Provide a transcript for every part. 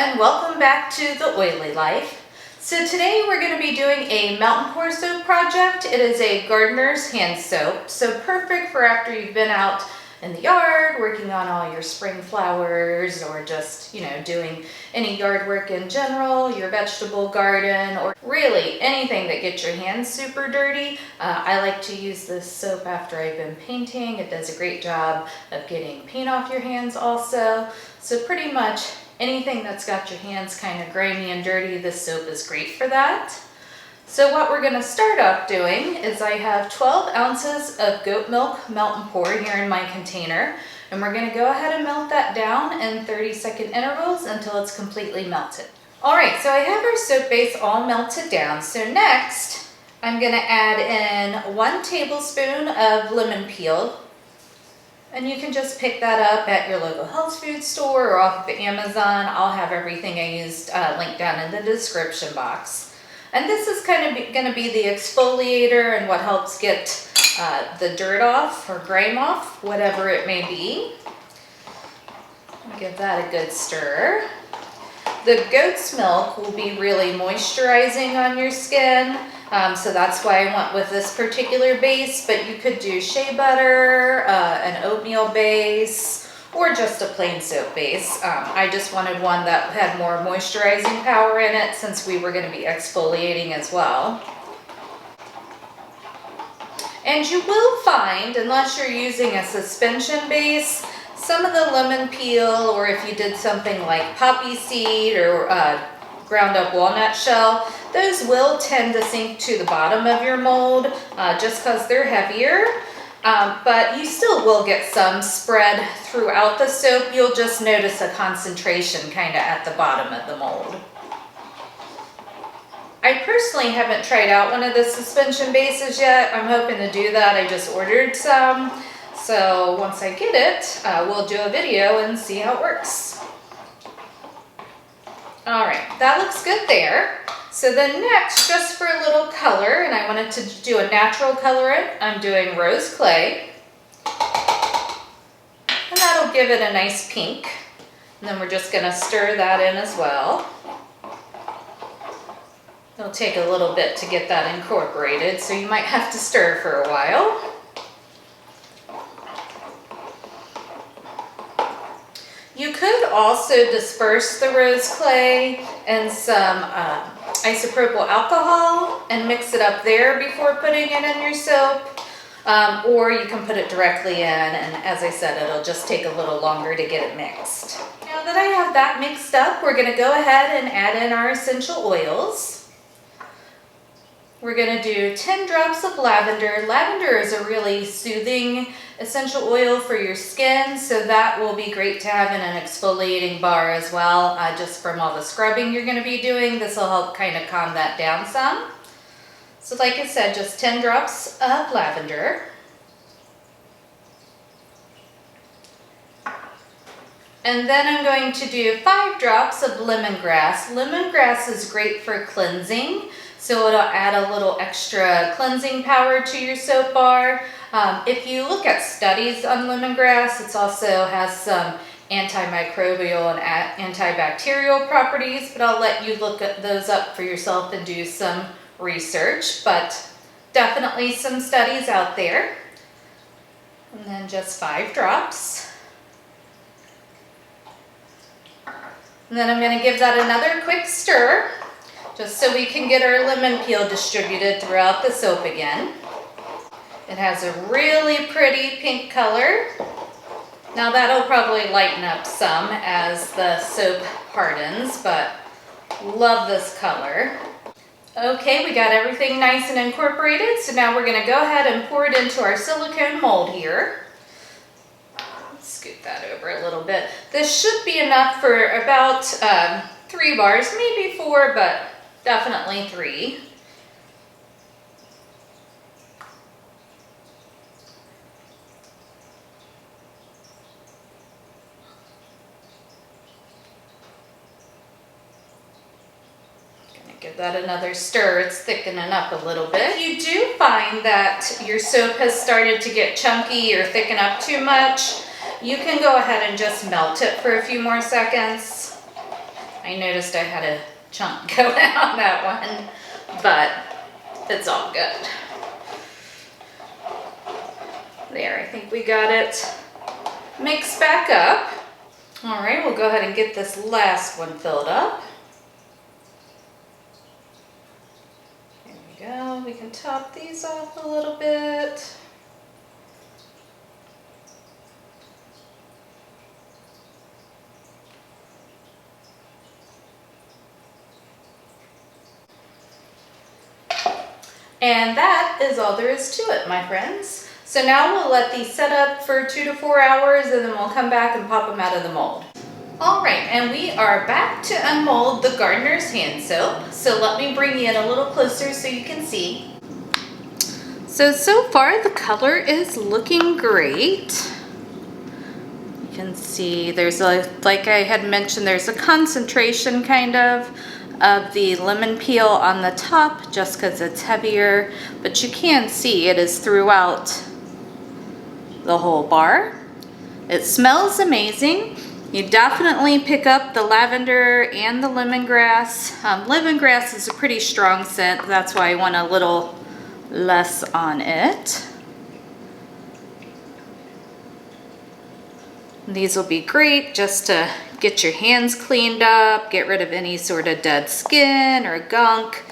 and welcome back to the Oily Life. So today we're going to be doing a melt and pour soap project. It is a gardener's hand soap, so perfect for after you've been out in the yard working on all your spring flowers, or just, doing any yard work in general, your vegetable garden, or really anything that gets your hands super dirty. I like to use this soap after I've been painting. It does a great job of getting paint off your hands also. So pretty much anything that's got your hands kind of grimy and dirty, this soap is great for that. So what we're going to start off doing is I have 12 ounces of goat milk melt and pour here in my container, and we're going to go ahead and melt that down in 30-second intervals until it's completely melted. Alright, so I have our soap base all melted down. So next I'm going to add in 1 tablespoon of lemon peel. And you can just pick that up at your local health food store or off of Amazon. I'll have everything I used linked down in the description box. And this is kind of going to be the exfoliator and what helps get the dirt off or grime off, whatever it may be. Give that a good stir. The goat's milk will be really moisturizing on your skin. So that's why I went with this particular base, but you could do shea butter, an oatmeal base, or just a plain soap base. I just wanted one that had more moisturizing power in it since we were going to be exfoliating as well. And you will find, unless you're using a suspension base, some of the lemon peel, or if you did something like poppy seed or ground up walnut shell, those will tend to sink to the bottom of your mold just because they're heavier. But you still will get some spread throughout the soap. You'll just notice a concentration kind of at the bottom of the mold. I personally haven't tried out one of the suspension bases yet. I'm hoping to do that. I just ordered some. So once I get it, we'll do a video and see how it works. Alright, that looks good there. So then next, just for a little color, and I wanted to do a natural colorant, I'm doing rose clay. And that'll give it a nice pink. And then we're just going to stir that in as well. It'll take a little bit to get that incorporated, so you might have to stir for a while. You could also disperse the rose clay in some isopropyl alcohol and mix it up there before putting it in your soap. Or you can put it directly in, and as I said, it'll just take a little longer to get it mixed. Now that I have that mixed up, we're going to go ahead and add in our essential oils. We're going to do 10 drops of lavender. Lavender is a really soothing essential oil for your skin, so that will be great to have in an exfoliating bar as well. Just from all the scrubbing you're going to be doing, this will help kind of calm that down some. So like I said, just 10 drops of lavender. And then I'm going to do 5 drops of lemongrass. Lemongrass is great for cleansing, so it'll add a little extra cleansing power to your soap bar. If you look at studies on lemongrass, it also has some antimicrobial and antibacterial properties, but I'll let you look at those up for yourself and do some research, but definitely some studies out there. And then just 5 drops. And then I'm going to give that another quick stir, just so we can get our lemon peel distributed throughout the soap again. It has a really pretty pink color. Now that'll probably lighten up some as the soap hardens, but love this color. Okay, we got everything nice and incorporated, so now we're going to go ahead and pour it into our silicone mold here. Let's scoot that over a little bit. This should be enough for about 3 bars, maybe 4, but definitely 3. Give that another stir. It's thickening up a little bit. If you do find that your soap has started to get chunky or thicken up too much, you can go ahead and just melt it for a few more seconds. I noticed I had a chunk go out on that one, but it's all good. There, I think we got it mixed back up. All right, we'll go ahead and get this last one filled up. There we go. We can top these off a little bit. And that is all there is to it, my friends. So now we'll let these set up for 2 to 4 hours, and then we'll come back and pop them out of the mold. All right, and we are back to unmold the gardener's hand soap. So let me bring you in a little closer so you can see. So far the color is looking great. You can see there's like I had mentioned, there's a concentration kind of the lemon peel on the top just because it's heavier, but you can see it is throughout the whole bar. It smells amazing. You definitely pick up the lavender and the lemongrass. Lemongrass is a pretty strong scent, that's why I want a little less on it. These will be great just to get your hands cleaned up, get rid of any sort of dead skin or gunk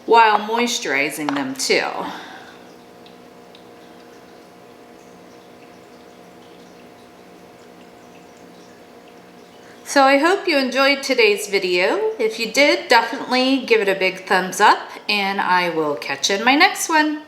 while moisturizing them too. So I hope you enjoyed today's video. If you did, definitely give it a big thumbs up, and I will catch you in my next one.